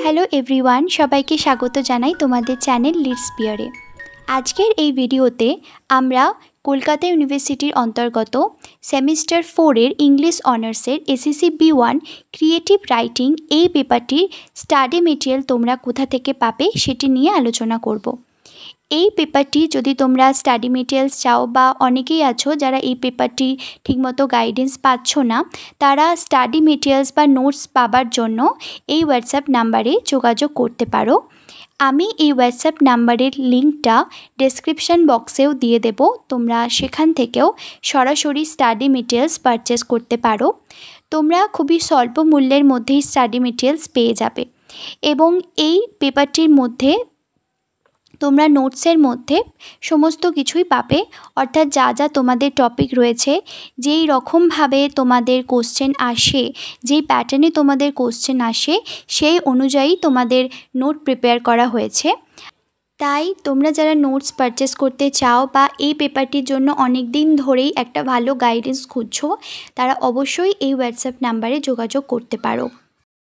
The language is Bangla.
হ্যালো এভরিওয়ান, সবাইকে স্বাগত জানাই তোমাদের চ্যানেল লিডস পিয়ারে। আজকের এই ভিডিওতে আমরা কলকাতা ইউনিভার্সিটির অন্তর্গত সেমিস্টার 4-এর ইংলিশ অনার্সের এসএসসি B1 ক্রিয়েটিভ রাইটিং এই পেপারটির স্টাডি মেটেরিয়াল তোমরা কোথা থেকে পাবে সেটি নিয়ে আলোচনা করব। এই পেপারটি যদি তোমরা স্টাডি মেটেরিয়ালস চাও বা অনেকেই আছো যারা এই পেপারটি ঠিকমতো গাইডেন্স পাচ্ছ না, তারা স্টাডি মেটেরিয়ালস বা নোটস পাবার জন্য এই হোয়াটসঅ্যাপ নাম্বারে যোগাযোগ করতে পারো। আমি এই হোয়াটসঅ্যাপ নাম্বারের লিঙ্কটা ডেসক্রিপশন বক্সেও দিয়ে দেব, তোমরা সেখান থেকেও সরাসরি স্টাডি মেটেরিয়ালস পারচেস করতে পারো। তোমরা খুবই স্বল্প মূল্যের মধ্যেই স্টাডি মেটেরিয়ালস পেয়ে যাবে এবং এই পেপারটির মধ্যে তোমরা নোটসের মধ্যে সমস্ত কিছুই পাবে, অর্থাৎ যা যা তোমাদের টপিক রয়েছে, যেই রকমভাবে তোমাদের কোশ্চেন আসে, যেই প্যাটার্নে তোমাদের কোশ্চেন আসে সেই অনুযায়ী তোমাদের নোট প্রিপেয়ার করা হয়েছে। তাই তোমরা যারা নোটস পারচেস করতে চাও বা এই পেপারটির জন্য অনেক দিন ধরেই একটা ভালো গাইডেন্স খুঁজছো, তারা অবশ্যই এই হোয়াটসঅ্যাপ নাম্বারে যোগাযোগ করতে পারো।